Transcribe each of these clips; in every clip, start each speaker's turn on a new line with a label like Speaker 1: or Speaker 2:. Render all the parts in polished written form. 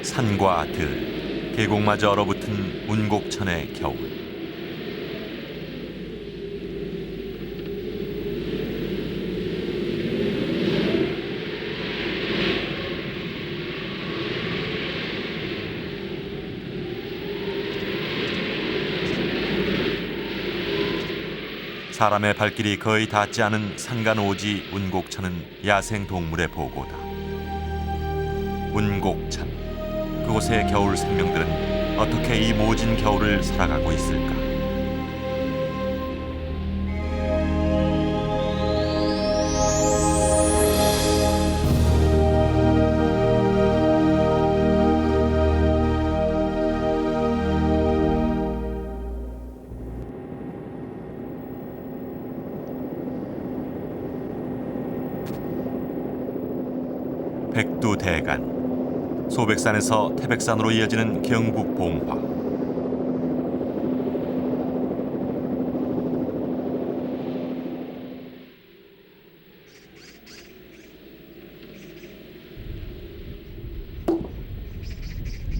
Speaker 1: 산과 들, 계곡마저 얼어붙은 운곡천의 겨울. 사람의 발길이 거의 닿지 않은 산간오지 운곡천은 야생동물의 보고다. 운곡천. 그곳의 겨울 생명들은 어떻게 이 모진 겨울을 살아가고 있을까? 백두대간. 소백산에서 태백산으로 이어지는 경북 봉화.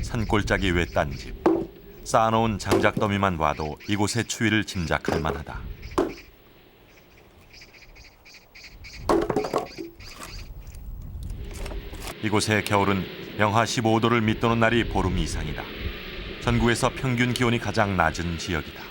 Speaker 1: 산골짜기 외딴집. 쌓아놓은 장작더미만 봐도 이곳의 추위를 짐작할 만하다. 이곳의 겨울은 영하 15도를 밑도는 날이 보름 이상이다. 전국에서 평균 기온이 가장 낮은 지역이다.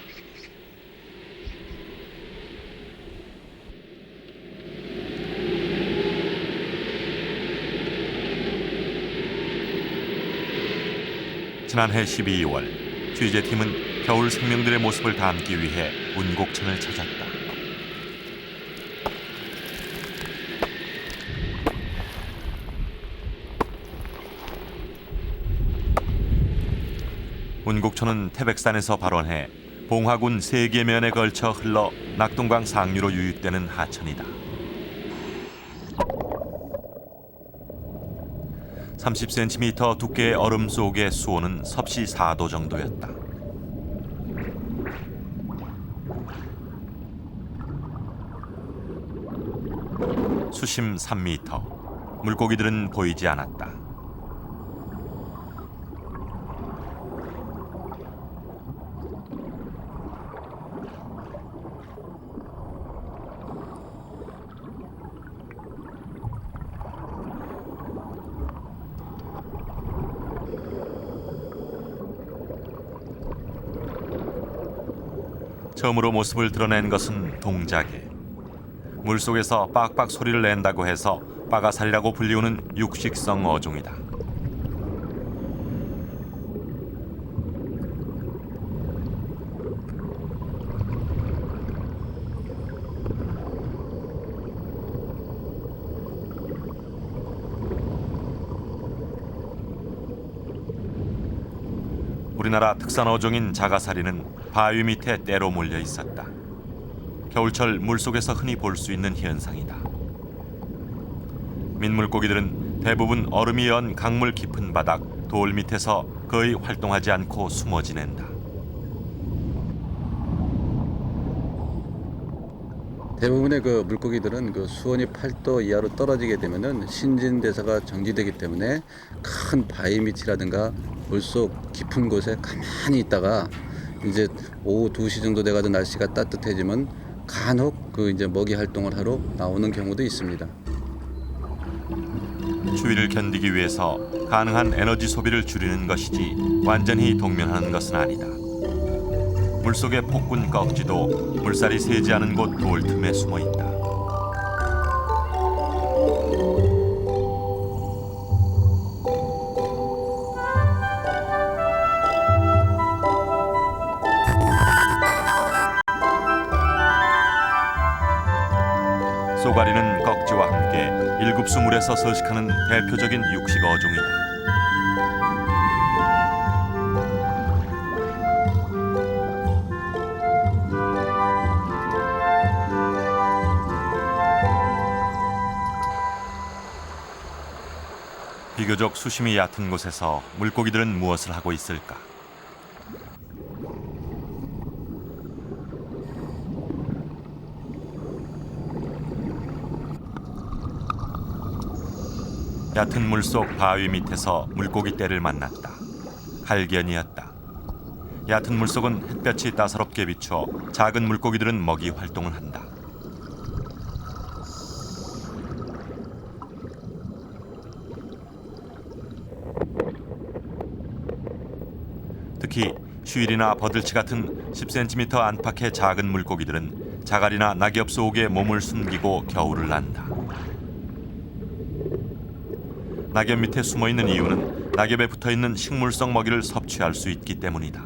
Speaker 1: 지난해 12월 취재팀은 겨울 생명들의 모습을 담기 위해 운곡천을 찾았다. 운곡천은 태백산에서 발원해 봉화군 세계면에 걸쳐 흘러 낙동강 상류로 유입되는 하천이다. 30cm 두께의 얼음 속의 수온은 섭씨 4도 정도였다. 수심 3m. 물고기들은 보이지 않았다. 처음으로 모습을 드러낸 것은 동작에. 물속에서 빡빡 소리를 낸다고 해서 빠가살이라고 불리우는 육식성 어종이다. 우리나라 특산 어종인 자가사리는 바위 밑에 때로 몰려 있었다. 겨울철 물속에서 흔히 볼 수 있는 현상이다. 민물고기들은 대부분 얼음이 연 강물 깊은 바닥, 돌 밑에서 거의 활동하지 않고 숨어 지낸다.
Speaker 2: 대부분의 그 물고기들은 그 수온이 8도 이하로 떨어지게 되면은 신진대사가 정지되기 때문에 큰 바위 밑이라든가 물속 깊은 곳에 가만히 있다가 이제 오후 2시 정도 돼가지고 날씨가 따뜻해지면 간혹 그 이제 먹이 활동을 하러 나오는 경우도 있습니다.
Speaker 1: 추위를 견디기 위해서 가능한 에너지 소비를 줄이는 것이지 완전히 동면하는 것은 아니다. 물속의 폭군 꺽지도 물살이 새지 않은 곳 돌 틈에 숨어 있다. 쏘가리는 꺽지와 함께 일급수 물에서 서식하는 대표적인 육식 어종이다. 비교적 수심이 얕은 곳에서 물고기들은 무엇을 하고 있을까? 얕은 물속 바위 밑에서 물고기 떼를 만났다. 갈견이었다. 얕은 물속은 햇볕이 따사롭게 비춰 작은 물고기들은 먹이 활동을 한다. 특히 쉬일이나 버들치 같은 10cm 안팎의 작은 물고기들은 자갈이나 낙엽 속에 몸을 숨기고 겨울을 난다. 낙엽 밑에 숨어 있는 이유는 낙엽에 붙어 있는 식물성 먹이를 섭취할 수 있기 때문이다.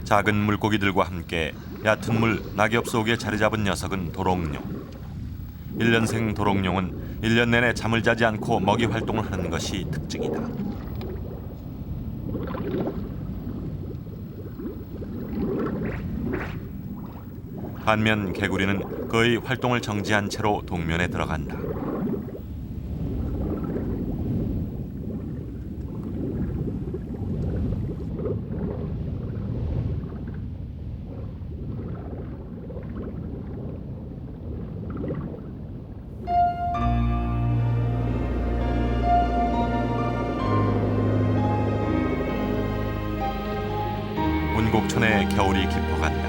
Speaker 1: 작은 물고기들과 함께 얕은 물 낙엽 속에 자리 잡은 녀석은 도롱뇽. 1년생 도롱뇽은 1년 내내 잠을 자지 않고 먹이 활동을 하는 것이 특징이다. 반면 개구리는 거의 활동을 정지한 채로 동면에 들어간다. 운곡천에 겨울이 깊어간다.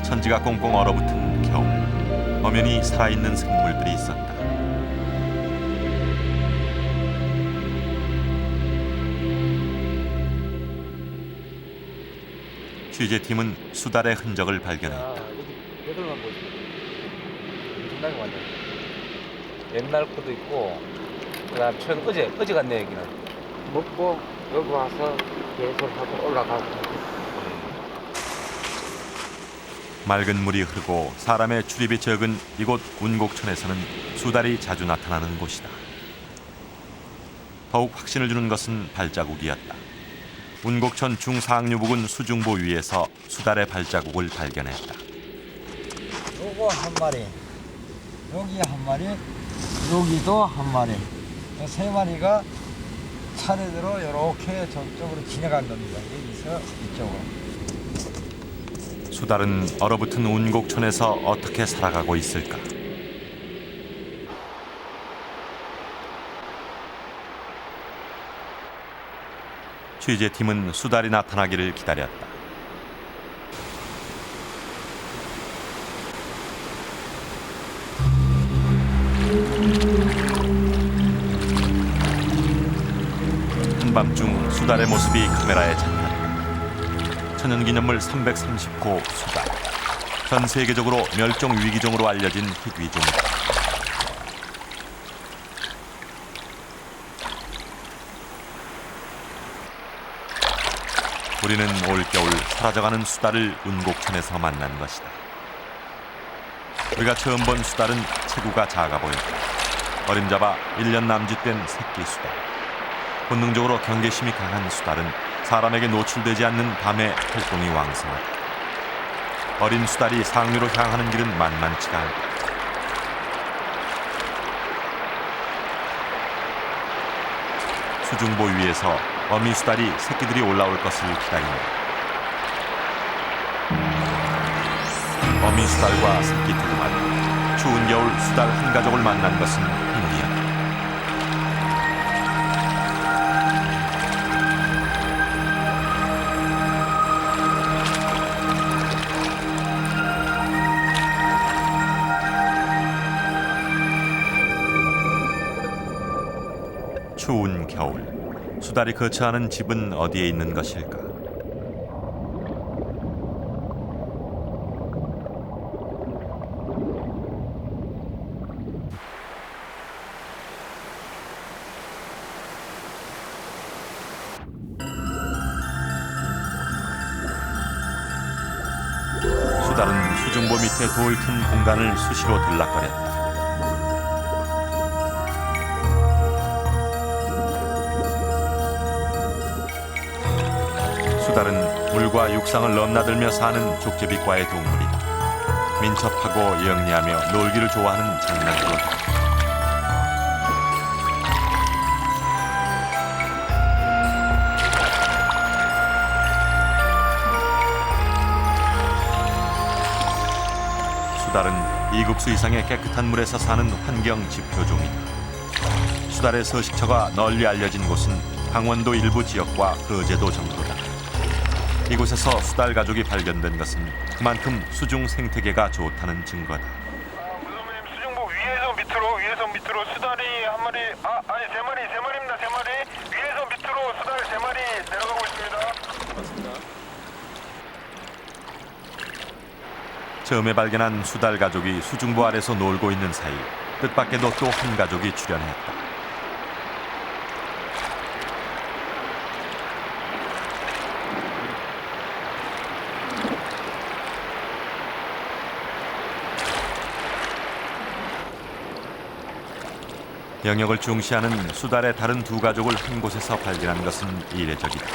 Speaker 1: 천지가 꽁꽁 얼어붙은 겨울. 엄연히 살아있는 생물들이 있었다. 취재팀은 수달의 흔적을 발견했다.
Speaker 3: 여덟만 보시면 엄청나게 많아요. 옛날 것도 있고, 그다음 최근 어제 갔네 여기는.
Speaker 4: 먹고 여기 와서 계속 하고 올라가고.
Speaker 1: 맑은 물이 흐르고 사람의 출입이 적은 이곳 운곡천에서는 수달이 자주 나타나는 곳이다. 더욱 확신을 주는 것은 발자국이었다. 운곡천 중상류 부근 수중보 위에서 수달의 발자국을 발견했다.
Speaker 4: 요거 한 마리, 여기 한 마리, 여기도 한 마리. 세 마리가 차례대로 이렇게 저쪽으로 지나간 겁니다. 여기서 이쪽으로.
Speaker 1: 수달은 얼어붙은 운곡천에서 어떻게 살아가고 있을까? 취재팀은 수달이 나타나기를 기다렸다. 한밤중 수달의 모습이 카메라에 잡혔다. 천연기념물 330호 수달. 전 세계적으로 멸종 위기종으로 알려진 희귀종이다. 우리는 올겨울 사라져가는 수달을 운곡천에서 만난 것이다. 우리가 처음 본 수달은 체구가 작아 보였다. 어림잡아 1년 남짓된 새끼 수달. 본능적으로 경계심이 강한 수달은 사람에게 노출되지 않는 밤에 활동이 왕성하다. 어린 수달이 상류로 향하는 길은 만만치가 않다. 수중보 위에서 어미 수달이 새끼들이 올라올 것을 기다린다. 어미 수달과 새끼 두 마리, 추운 겨울 수달 한 가족을 만난 것은 행운이었다. 추운 겨울, 수달이 거처하는 집은 어디에 있는 것일까? 수달은 수중보 밑에 돌 틈 공간을 수시로 들락거렸다. 수달은 물과 육상을 넘나들며 사는 족제비과의 동물이다. 민첩하고 영리하며 놀기를 좋아하는 장난꾸러기다. 수달은 2급수 이상의 깨끗한 물에서 사는 환경 지표종이다. 수달의 서식처가 널리 알려진 곳은 강원도 일부 지역과 거제도 정도다. 이곳에서 수달 가족이 발견된 것은 그만큼 수중 생태계가 좋다는 증거다.
Speaker 5: 선배님 수중부 위에서 밑으로 수달이 한 마리 아니 세 마리입니다. 세 마리 위에서 밑으로 수달 세 마리 내려가고 있습니다.
Speaker 1: 처음에 발견한 수달 가족이 수중부 아래서 놀고 있는 사이 뜻밖에도 또 한 가족이 출현했다. 영역을 중시하는 수달의 다른 두 가족을 한 곳에서 발견한 것은 이례적이다.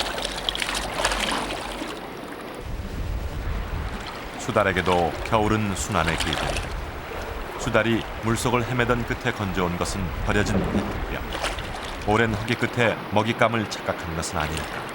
Speaker 1: 수달에게도 겨울은 순환의 계절이다. 수달이 물속을 헤매던 끝에 건져온 것은 버려진 페트병. 오랜 허기 끝에 먹잇감을 착각한 것은 아닐까.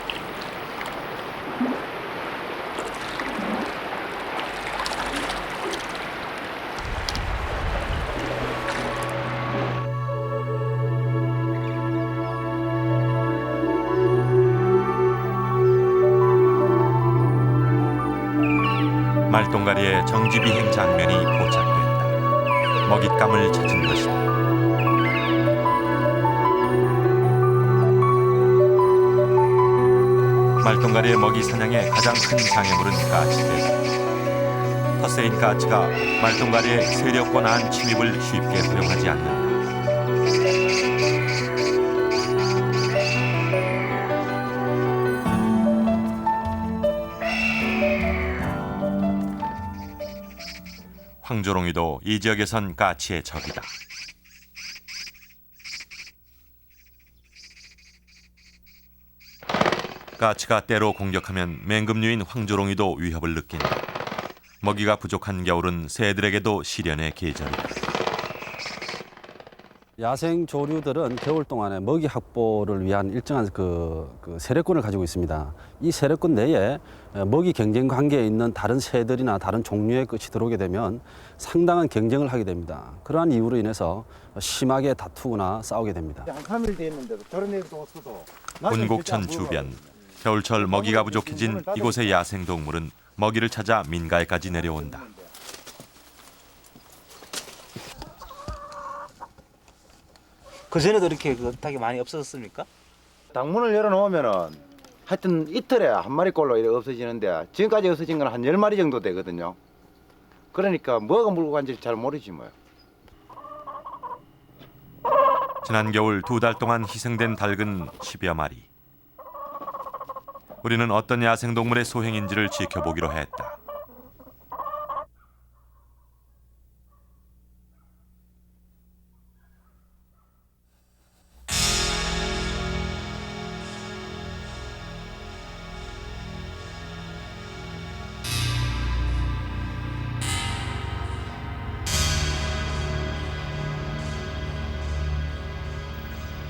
Speaker 1: 말똥가리의 정지비행 장면이 포착된다. 먹잇감을 찾은 것이다. 말똥가리의 먹이 사냥의 가장 큰 장애물은 까치대다. 텃세인 까치가 말똥가리의 세력과 나한 침입을 쉽게 허용하지 않는다. 황조롱이도 이 지역에선 까치의 적이다. 까치가 때로 공격하면 맹금류인 황조롱이도 위협을 느낀다. 먹이가 부족한 겨울은 새들에게도 시련의 계절이다.
Speaker 6: 야생 조류들은 겨울 동안에 먹이 확보를 위한 일정한 그 세력권을 가지고 있습니다. 이 세력권 내에 먹이 경쟁 관계에 있는 다른 새들이나 다른 종류의 것이 들어오게 되면 상당한 경쟁을 하게 됩니다. 그러한 이유로 인해서 심하게 다투거나 싸우게 됩니다.
Speaker 7: 한 3일 돼 있는데도 저런 애도 없어도
Speaker 1: 본곡천 주변 겨울철 먹이가 부족해진 이곳의 야생 동물은 먹이를 찾아 민가에까지 내려온다.
Speaker 3: 그전에도 이렇게 닭이 많이 없었습니까?
Speaker 7: 당문을 열어놓으면은 하여튼 이틀에 한 마리꼴로 이렇게 없어지는데 지금까지 없어진 건 한 10마리 정도 되거든요. 그러니까 뭐가 물고 간지 잘 모르지 뭐요.
Speaker 1: 지난 겨울 2달 동안 희생된 닭은 10여 마리. 우리는 어떤 야생동물의 소행인지를 지켜보기로 했다.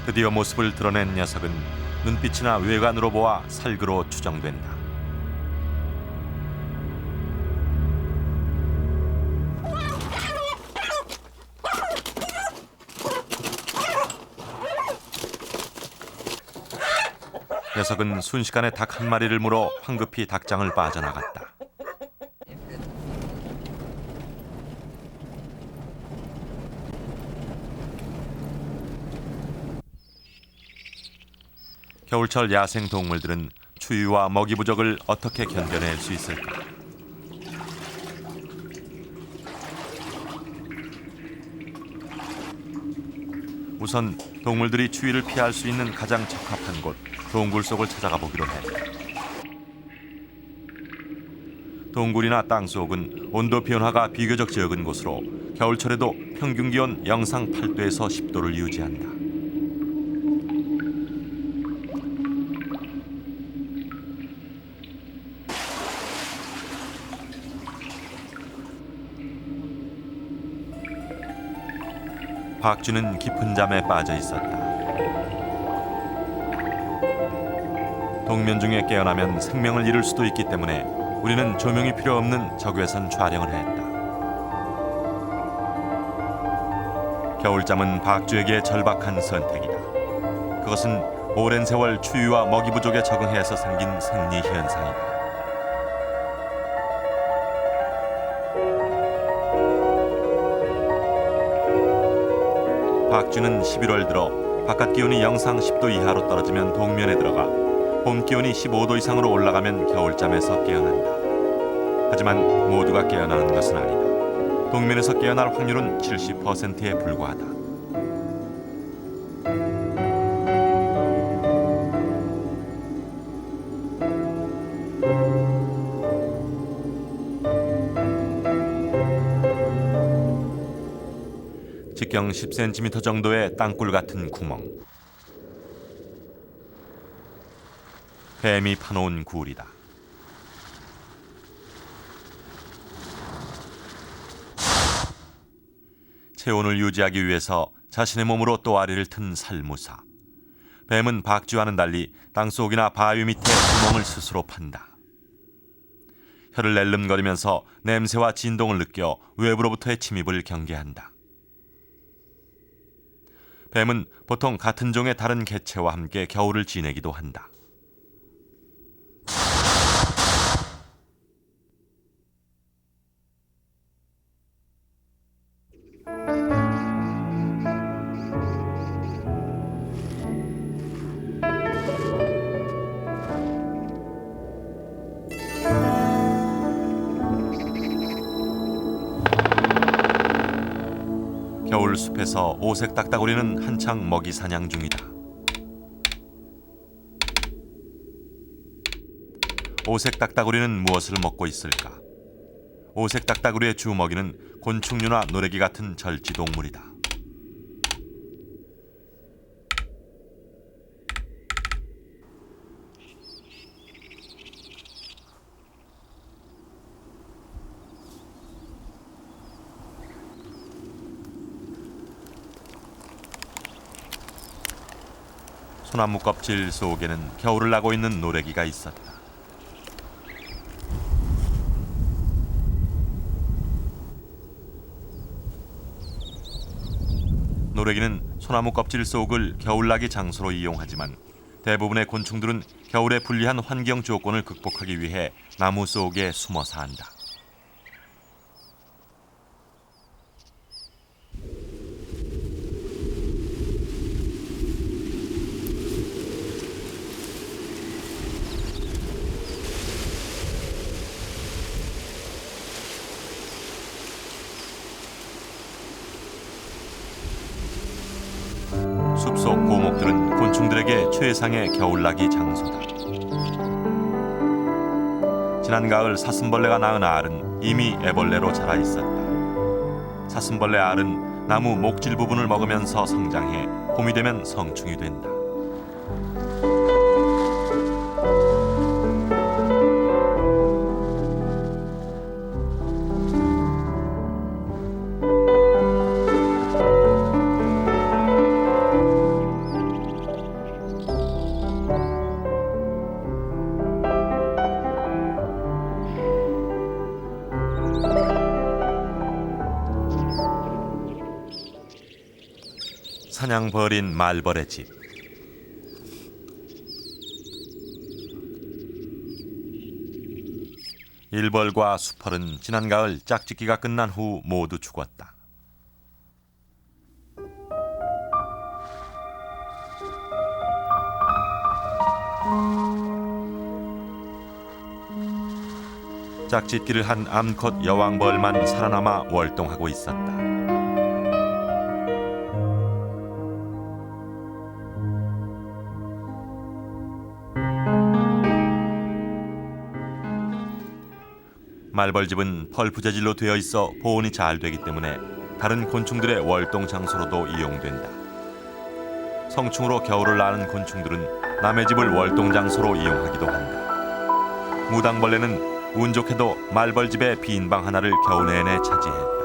Speaker 1: 드디어 모습을 드러낸 녀석은 눈빛이나 외관으로 보아 살그로 추정된다. 녀석은 순식간에 닭 한 마리를 물어 황급히 닭장을 빠져나갔다. 겨울철 야생 동물들은 추위와 먹이 부족을 어떻게 견뎌낼 수 있을까? 우선 동물들이 추위를 피할 수 있는 가장 적합한 곳, 동굴 속을 찾아가 보기로 했다. 동굴이나 땅속은 온도 변화가 비교적 적은 곳으로 겨울철에도 평균 기온 영상 8도에서 10도를 유지한다. 박쥐는 깊은 잠에 빠져 있었다. 동면 중에 깨어나면 생명을 잃을 수도 있기 때문에 우리는 조명이 필요 없는 적외선 촬영을 했다. 겨울잠은 박쥐에게 절박한 선택이다. 그것은 오랜 세월 추위와 먹이 부족에 적응해서 생긴 생리 현상이다. 박쥐는 11월 들어 바깥 기온이 영상 10도 이하로 떨어지면 동면에 들어가 봄 기온이 15도 이상으로 올라가면 겨울잠에서 깨어난다. 하지만 모두가 깨어나는 것은 아니다. 동면에서 깨어날 확률은 70%에 불과하다. 직경 10cm 정도의 땅굴 같은 구멍. 뱀이 파놓은 굴이다. 체온을 유지하기 위해서 자신의 몸으로 또아리를 튼 살무사. 뱀은 박쥐와는 달리 땅속이나 바위 밑에 구멍을 스스로 판다. 혀를 낼름거리면서 냄새와 진동을 느껴 외부로부터의 침입을 경계한다. 뱀은 보통 같은 종의 다른 개체와 함께 겨울을 지내기도 한다. 겨울 숲에서 오색 딱따구리는 한창 먹이 사냥 중이다. 오색 딱따구리는 무엇을 먹고 있을까? 오색 딱따구리의 주 먹이는 곤충류나 노래기 같은 절지동물이다. 소나무 껍질 속에는 겨울을 나고 있는 노래기가 있었다. 노래기는 소나무 껍질 속을 겨울나기 장소로 이용하지만 대부분의 곤충들은 겨울에 불리한 환경 조건을 극복하기 위해 나무 속에 숨어 산다. 숲속 고목들은 곤충들에게 최상의 겨울나기 장소다. 지난 가을 사슴벌레가 낳은 알은 이미 애벌레로 자라 있었다. 사슴벌레 알은 나무 목질 부분을 먹으면서 성장해 봄이 되면 성충이 된다. 사냥 벌인 말벌의 집. 일벌과 수펄은 지난 가을 짝짓기가 끝난 후 모두 죽었다. 짝짓기를 한 암컷 여왕벌만 살아남아 월동하고 있었다. 말벌집은 펄프 재질로 되어 있어 보온이 잘 되기 때문에 다른 곤충들의 월동 장소로도 이용된다. 성충으로 겨울을 나는 곤충들은 남의 집을 월동 장소로 이용하기도 한다. 무당벌레는 운 좋게도 말벌집의 빈 방 하나를 겨우 내내 차지했다.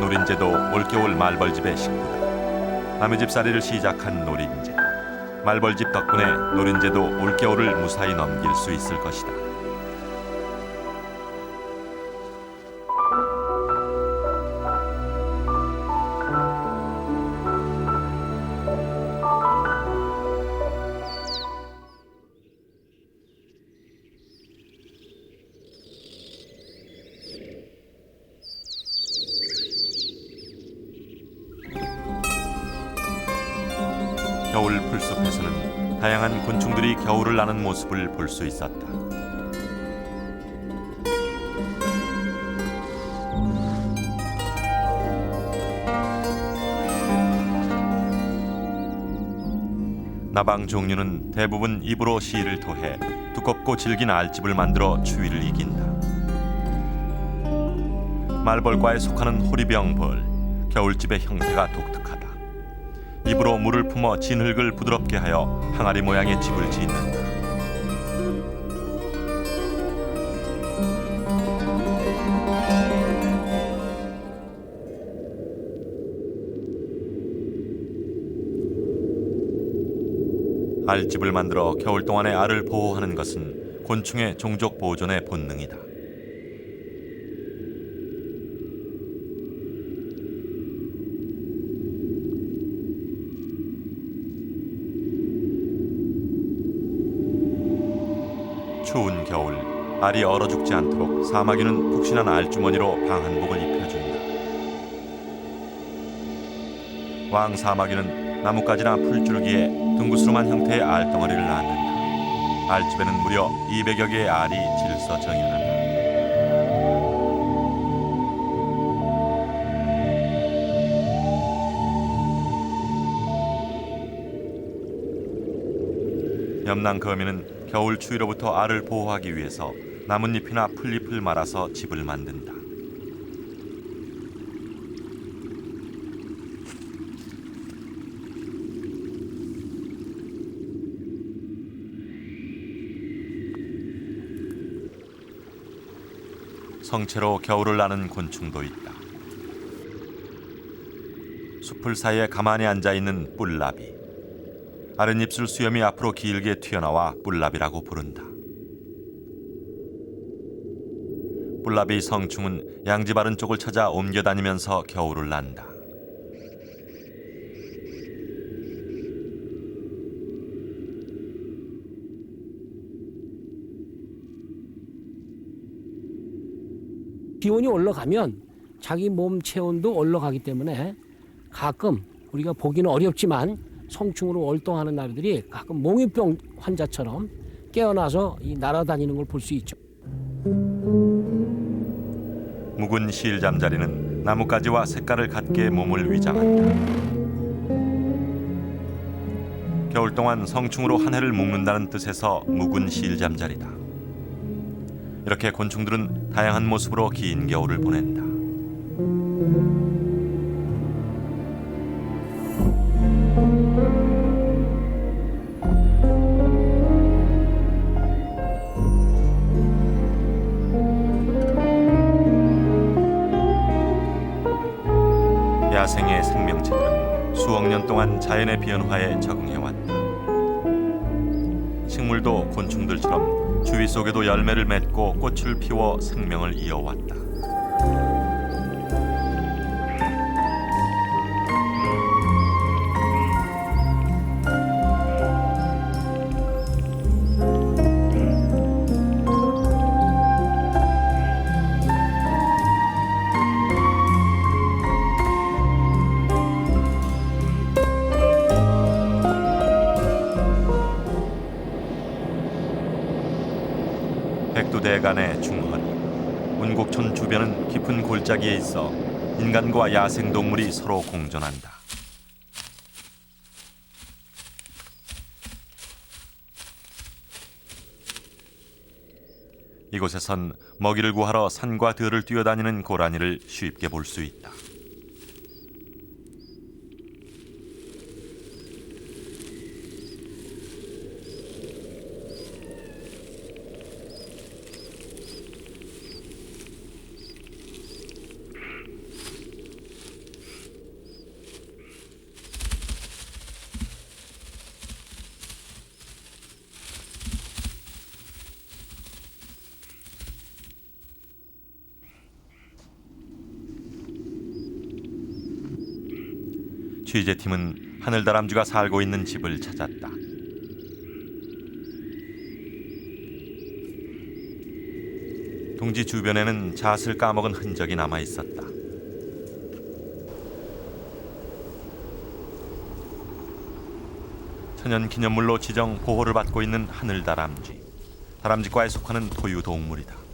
Speaker 1: 노린재도 올겨울 말벌집의 식구다. 남의 집살이를 시작한 노린재. 말벌집 덕분에 노린재도 올겨울을 무사히 넘길 수 있을 것이다. 겨울 풀숲에서는 다양한 곤충들이 겨울을 나는 모습을 볼 수 있었다. 나방 종류는 대부분 입으로 씨를 토해 두껍고 질긴 알집을 만들어 추위를 이긴다. 말벌과에 속하는 호리병벌, 겨울집의 형태가 독특하다. 입으로 물을 품어 진흙을 부드럽게 하여 항아리 모양의 집을 짓는다. 알집을 만들어 겨울 동안의 알을 보호하는 것은 곤충의 종족 보존의 본능이다. 추운 겨울, 알이 얼어 죽지 않도록 사마귀는 푹신한 알주머니로 방한복을 입혀준다. 왕사마귀는 나뭇가지나 풀줄기에 둥그스름한 형태의 알덩어리를 낳는다. 알집에는 무려 200여 개의 알이 질서 정연한다. 염낭거미는 겨울 추위로부터 알을 보호하기 위해서 나뭇잎이나 풀잎을 말아서 집을 만든다. 성체로 겨울을 나는 곤충도 있다. 숲을 사이에 가만히 앉아있는 뿔나비. 아랫입술 수염이 앞으로 길게 튀어나와 뿔나비라고 부른다. 뿔나비 성충은 양지 바른 쪽을 찾아 옮겨다니면서 겨울을 난다.
Speaker 8: 기온이 올라가면 자기 몸 체온도 올라가기 때문에 가끔 우리가 보기는 어렵지만 성충으로 월동하는 나비들이 가끔 몽유병 환자처럼 깨어나서 날아다니는 걸 볼 수 있죠.
Speaker 1: 묵은 실잠자리는 나뭇가지와 색깔을 갖게 몸을 위장한다. 겨울 동안 성충으로 한 해를 묵는다는 뜻에서 묵은 실잠자리다. 이렇게 곤충들은 다양한 모습으로 긴 겨울을 보낸다. 야생의 생명체들은 수억 년 동안 자연의 변화에 적응해왔다. 식물도 곤충들처럼 주위 속에도 열매를 맺고 꽃을 피워 생명을 이어왔다. 백두대간의 중허리, 운곡천 주변은 깊은 골짜기에 있어 인간과 야생동물이 서로 공존한다. 이곳에선 먹이를 구하러 산과 들을 뛰어다니는 고라니를 쉽게 볼 수 있다. 취재팀은 하늘다람쥐가 살고 있는 집을 찾았다. 둥지 주변에는 잣을 까먹은 흔적이 남아 있었다. 천연기념물로 지정 보호를 받고 있는 하늘다람쥐. 다람쥐과에 속하는 토유동물이다.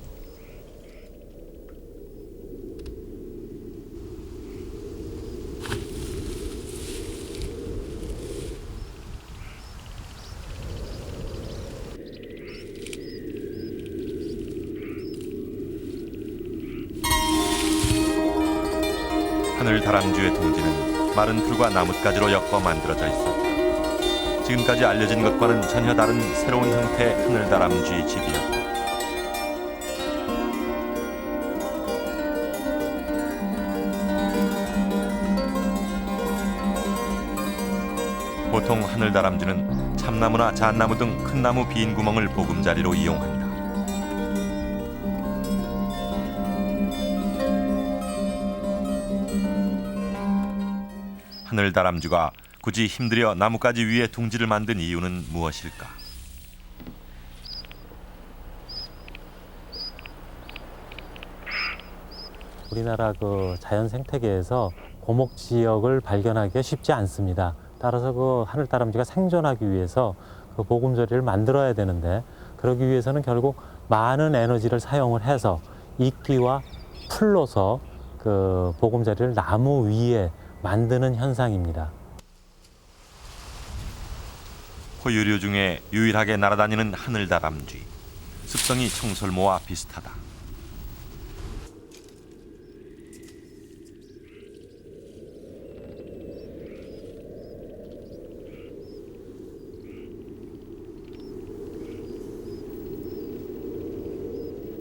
Speaker 1: 하늘다람쥐의 둥지는 마른 풀과 나뭇가지로 엮어 만들어져 있었다. 지금까지 알려진 것과는 전혀 다른 새로운 형태의 하늘다람쥐 집이었다. 보통 하늘다람쥐는 참나무나 잣나무 등 큰 나무 빈 구멍을 보금자리로 이용한다. 하늘다람쥐가 굳이 힘들여 나뭇가지 위에 둥지를 만든 이유는 무엇일까?
Speaker 9: 우리나라 그 자연 생태계에서 고목 지역을 발견하기가 쉽지 않습니다. 따라서 그 하늘다람쥐가 생존하기 위해서 그 보금자리를 만들어야 되는데, 그러기 위해서는 결국 많은 에너지를 사용을 해서 이끼와 풀로서 그 보금자리를 나무 위에 만드는 현상입니다.
Speaker 1: 포유류 중에 유일하게 날아다니는 하늘다람쥐. 습성이 청설모와 비슷하다.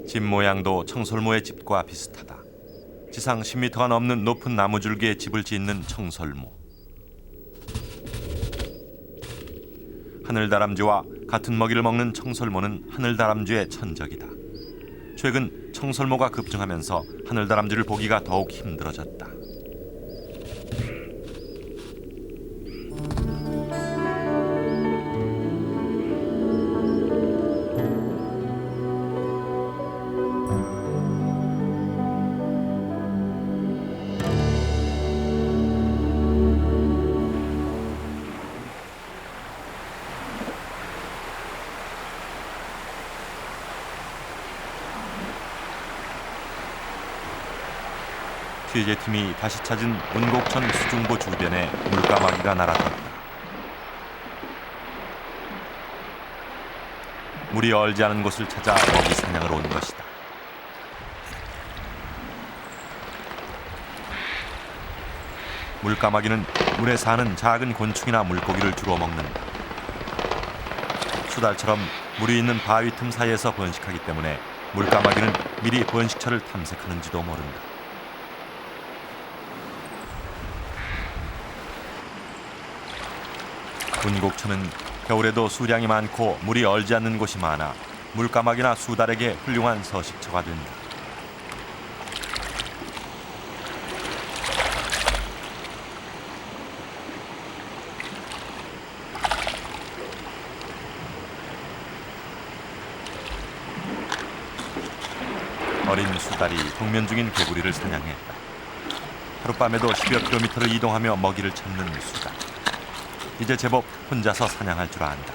Speaker 1: 집 모양도 청설모의 집과 비슷하다. 지상 10m가 넘는 높은 나무줄기에 집을 짓는 청설모. 하늘다람쥐와 같은 먹이를 먹는 청설모는 하늘다람쥐의 천적이다. 최근 청설모가 급증하면서 하늘다람쥐를 보기가 더욱 힘들어졌다. 취재팀이 다시 찾은 은곡천 수중보 주변에 물까마귀가 날아섰다. 물이 얼지 않은 곳을 찾아 먹이 사냥을 온 것이다. 물까마귀는 물에 사는 작은 곤충이나 물고기를 주로 먹는다. 수달처럼 물이 있는 바위 틈 사이에서 번식하기 때문에 물까마귀는 미리 번식처를 탐색하는지도 모른다. 은곡천은 겨울에도 수량이 많고 물이 얼지 않는 곳이 많아 물까마귀나 수달에게 훌륭한 서식처가 된다. 어린 수달이 동면 중인 개구리를 사냥했다. 하룻밤에도 10여 킬로미터를 이동하며 먹이를 찾는 수달. 이제 제법 혼자서 사냥할 줄 안다.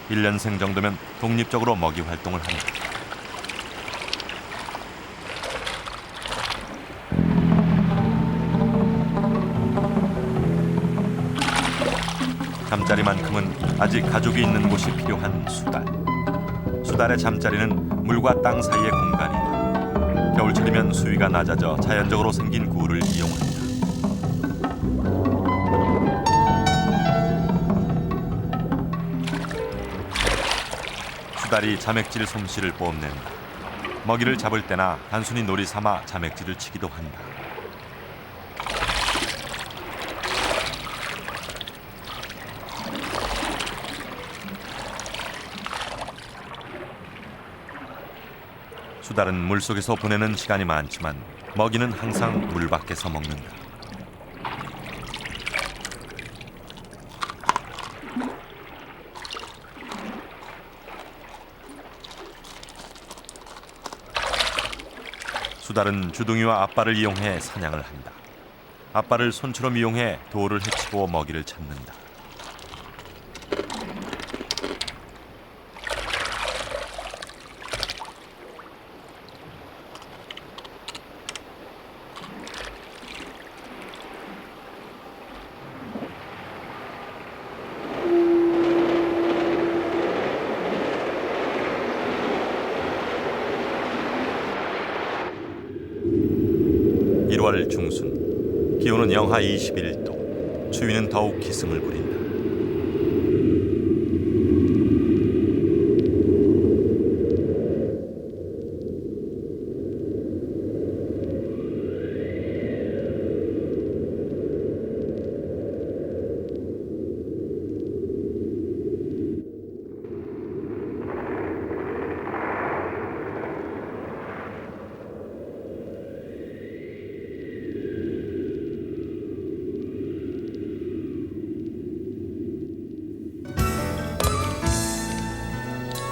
Speaker 1: 1년생 정도면 독립적으로 먹이 활동을 한다. 잠자리만큼은 아직 가족이 있는 곳이 필요한 수달. 수달의 잠자리는 물과 땅 사이의 공간이다. 겨울철이면 수위가 낮아져 자연적으로 생긴 구를 이용한다. 수달이 자맥질 솜씨를 뽐낸다. 먹이를 잡을 때나 단순히 놀이 삼아 자맥질을 치기도 한다. 수달은 물속에서 보내는 시간이 많지만 먹이는 항상 물 밖에서 먹는다. 수달은 주둥이와 앞발을 이용해 사냥을 한다. 앞발을 손처럼 이용해 돌을 헤치고 먹이를 찾는다. (1월) 중순 기온은 영하 21도, 추위는 더욱 기승을 부린다.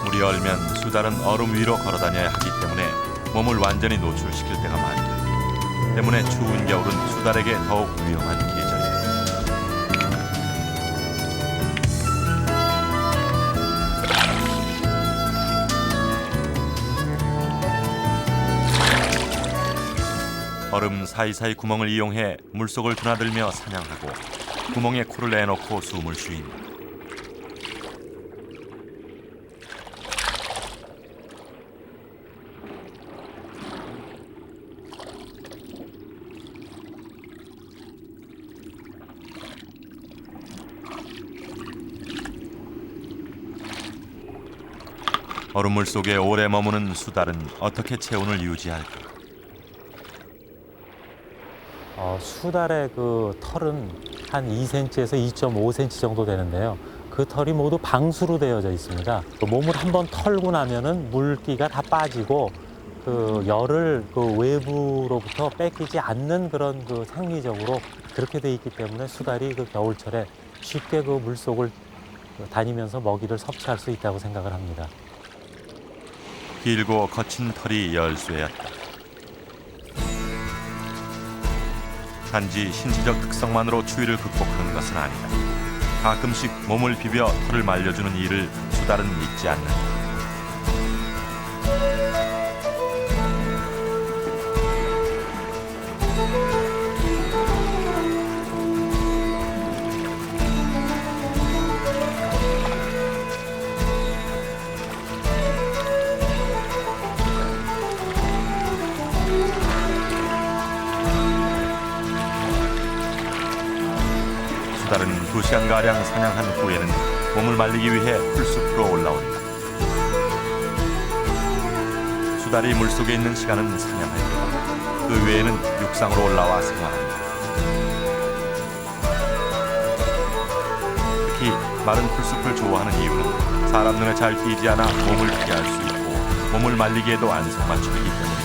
Speaker 1: 물이 얼면 수달은 얼음 위로 걸어다녀야 하기 때문에 몸을 완전히 노출시킬 때가 많다. 때문에 추운 겨울은 수달에게 더욱 위험한 계절이다. 얼음 사이사이 구멍을 이용해 물속을 드나들며 사냥하고 구멍에 코를 내놓고 숨을 쉬인다. 얼음물 속에 오래 머무는 수달은 어떻게 체온을 유지할까?
Speaker 9: 수달의 그 털은 한 2cm에서 2.5cm 정도 되는데요. 그 털이 모두 방수로 되어져 있습니다. 몸을 한번 털고 나면은 물기가 다 빠지고 그 열을 그 외부로부터 뺏기지 않는 그런 그 생리적으로 그렇게 돼 있기 때문에 수달이 그 겨울철에 쉽게 그 물속을 다니면서 먹이를 섭취할 수 있다고 생각을 합니다.
Speaker 1: 길고 거친 털이 열쇠였다. 단지 신체적 특성만으로 추위를 극복하는 것은 아니다. 가끔씩 몸을 비벼 털을 말려주는 일을 수달은 잊지 않는다. 수달은 2시간가량 사냥한 후에는 몸을 말리기 위해 풀숲으로 올라온다. 수달이 물속에 있는 시간은 사냥할 때다. 그 외에는 육상으로 올라와 생활한다. 특히 마른 풀숲을 좋아하는 이유는 사람 눈에 잘 띄지 않아 몸을 피할 수 있고 몸을 말리기에도 안성맞춤이기 때문이다.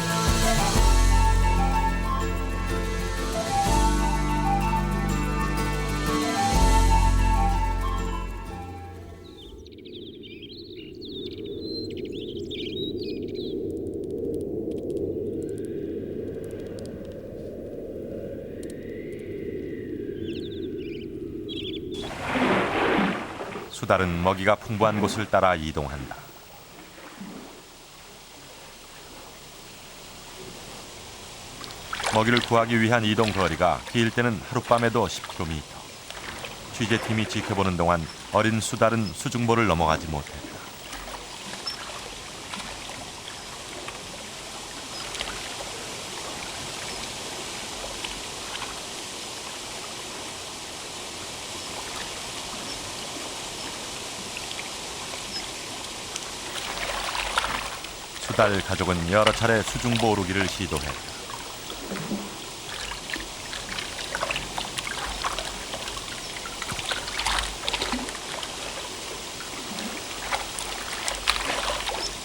Speaker 1: 수달은 먹이가 풍부한 곳을 따라 이동한다. 먹이를 구하기 위한 이동 거리가 길 때는 하룻밤에도 10km. 취재팀이 지켜보는 동안 어린 수달은 수중보를 넘어가지 못했다. 수달 가족은 여러 차례 수중보 오르기를 시도했다.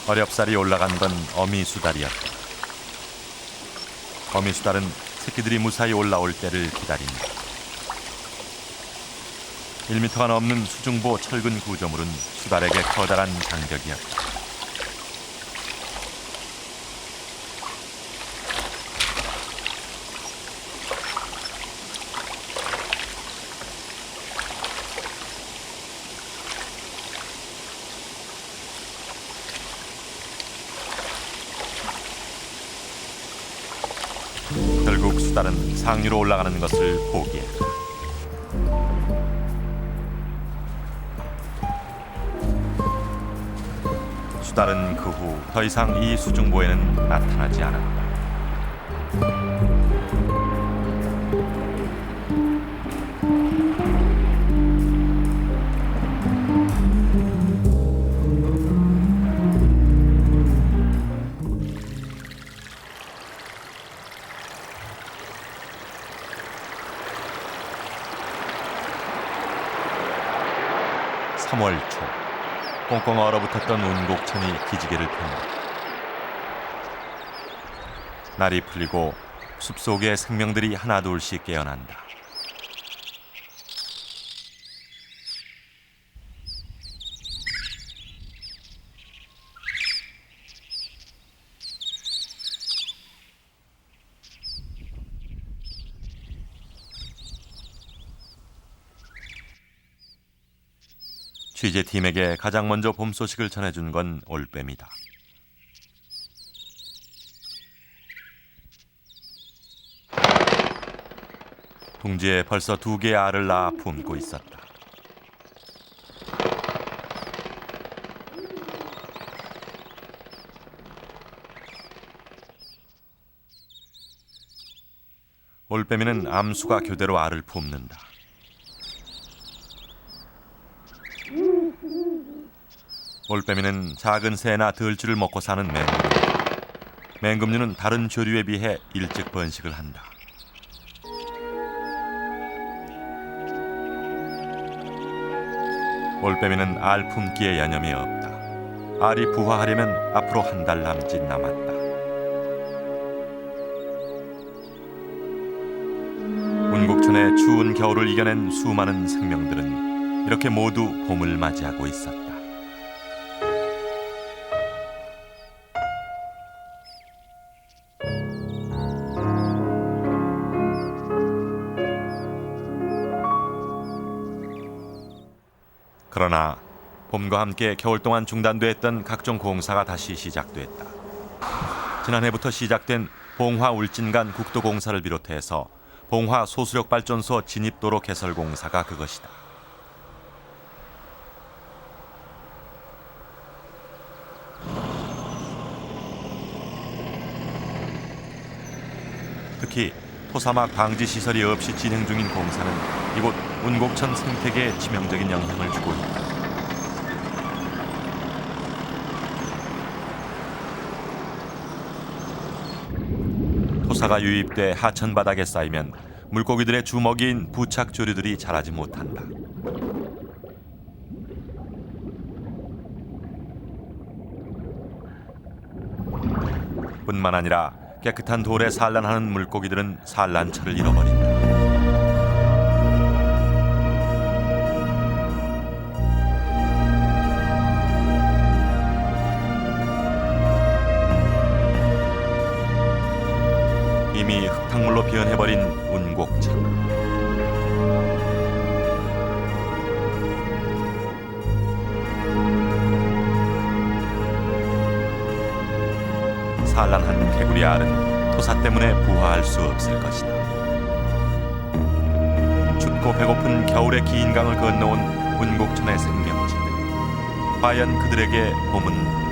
Speaker 1: 어렵사리 올라간 건 어미수달이었다. 어미수달은 새끼들이 무사히 올라올 때를 기다린다. 1m가 넘는 수중보 철근 구조물은 수달에게 커다란 장벽이었다. 수달은 상류로 올라가는 것을 포기했다. 수달은 그 후 더 이상 이 수중보에는 나타나지 않았다. (3월) 초 꽁꽁 얼어붙었던 운곡천이 기지개를 폈다. 날이 풀리고 숲속의 생명들이 하나둘씩 깨어난다. 취재팀에게 가장 먼저 봄 소식을 전해준 건 올빼미다. 둥지에 벌써 2개의 알을 낳아 품고 있었다. 올빼미는 암수가 교대로 알을 품는다. 올빼미는 작은 새나 들쥐를 먹고 사는 맹금류. 맹금류는 다른 조류에 비해 일찍 번식을 한다. 올빼미는 알 품기에 여념이 없다. 알이 부화하려면 앞으로 1달 남짓 남았다. 운곡천의 추운 겨울을 이겨낸 수많은 생명들은 이렇게 모두 봄을 맞이하고 있었다. 그러나 봄과 함께 겨울 동안 중단됐던 각종 공사가 다시 시작됐다. 지난해부터 시작된 봉화 울진간 국도공사를 비롯해서 봉화 소수력발전소 진입도로 개설 공사가 그것이다. 특히 토사막 방지 시설이 없이 진행 중인 공사는 이곳 운곡천 생태계에 치명적인 영향을 주고 있다. 토사가 유입돼 하천 바닥에 쌓이면 물고기들의 주먹이인 부착조류들이 자라지 못한다. 뿐만 아니라 깨끗한 돌에 산란하는 물고기들은 산란처를 잃어버린다. 이미 흙탕물로 변해버린 운곡천. 산란한 개구리 알은 토사 때문에 부화할 수 없을 것이다. 춥고 배고픈 겨울의 긴 강을 건너온 운곡천의 생명체들. 과연 그들에게 봄은